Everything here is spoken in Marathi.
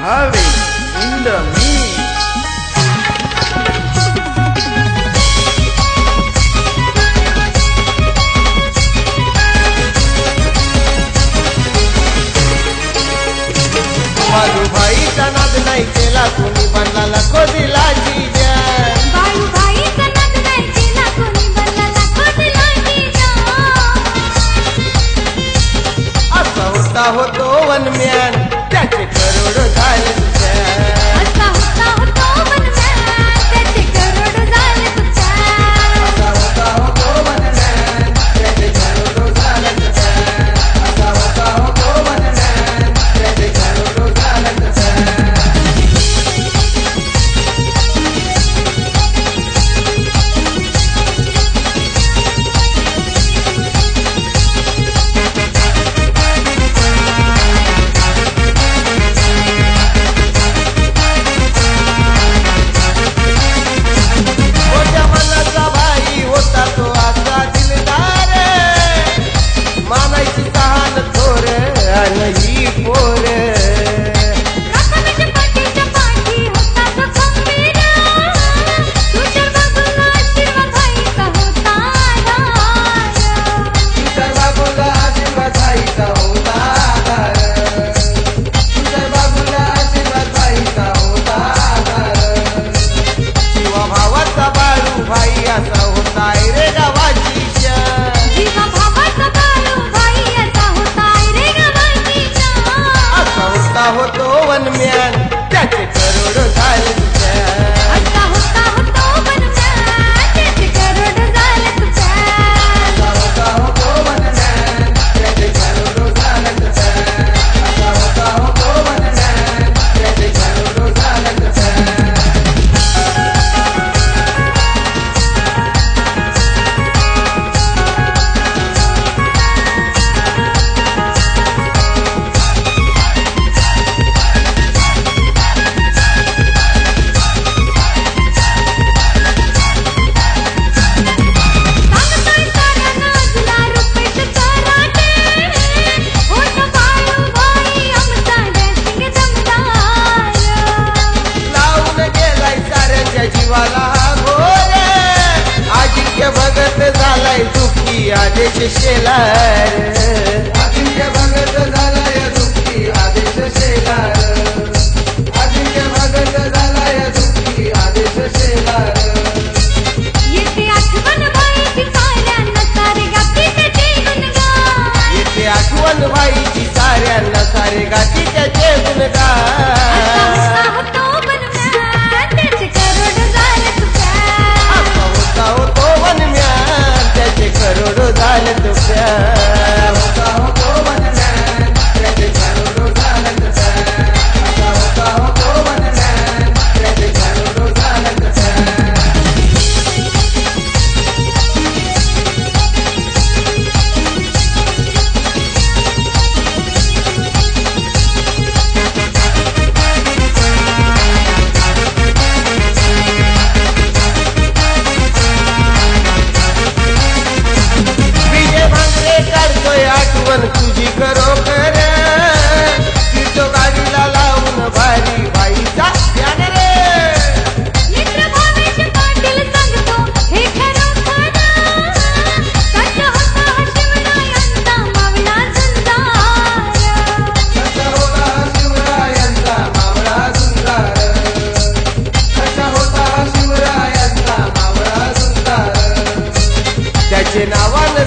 Harvey in the mix. Balu भाईचा नाद नाही केला कोणी बनला लाखो दिला जीजा. बाळू भाईचा नाद नाही केला कोणी बनला लाखो दिला जीजा. असा होता होतो वनम्यान त्याचे करोड झाले तुझ्या. असा होता होतो वनम्यान त्याचे करोड झाले तुझ्या. असा होता होतो वनम्यान त्याचे करोड झाले तुझ्या. असा होता होतो वनम्यान त्याचे करोड झाले तुझ्या. मोठ्या मनाचा भाई होता तो असा दिलदार. मानायची तहान थोर आणि ही पोर. राखण्याच्या पाठीच्या पाठी होता तो खंबीर. तुझ्या बाजूला आशीर्वाद भाईचा होता आधार. तुझ्या बाबूला आशीर्वाद भाईचा होता आधार. तुझ्या बाबूला आशीर्वाद भाईचा होता आधार. शिवा भावाचा बाळू भाई असा होता रे गावाची शान. जीवा भावाचा बाळू भाई असा होता रे गावाची शान. असा होता होतो वनम्यान त्याचे करोड झाले तुझ्या. असा होता होतो वनम्यान त्याचे करोड झाले तुझ्या. असा होता होतो वनम्यान त्याचे करोड झाले तुझ्या. असा होता होतो वनम्यान त्याचे करोड झाले तुझ्या. सांगतोय साऱ्यांना तुला रुपयाचं चराटे. होता बाळू भाई आमचा डॅशिंग दमदार. लावून गेलाय साऱ्यांच्या जीवाला हा घोर. आदित्य भगत झालाय दुःखी आदेश शेलार. आदित्य भगत झालाय दुःखी आदेश शेलार. आदित्य भगत झालाय दुःखी आदेश शेलार. येते आठवण भाईची साऱ्यांना सारे गाती त्याचे गुणगान. येथे आठवण व्हायची साऱ्यांना सारे गाती त्याचे असा गुणगान. होता होतो वनम्यान त्याचे करोड झाले तुझ्या. असा होता होतो वनम्यान त्याचे करोड झाले तुझ्या. होता होतो वनम्यान त्याचे करोड झाले तुझ्या. असा होता होतो वनम्यान त्याचे करोड झाले तुझ्या. विजय भांगरे काढतोय आठवण तुझी खरोखर. फिरतो गाडीला लावून भारी बाईचा ध्यान रे. मित्र भावेश पाटील सांगतो हे खरोखर. सच्चा होता हा शिवरायांचा मावळा सुंदर. कसा होता शिवरायांचा मावळा सुंदर. कसा होता शिवरायांचा मावळा सुंदर. त्याचे नावानं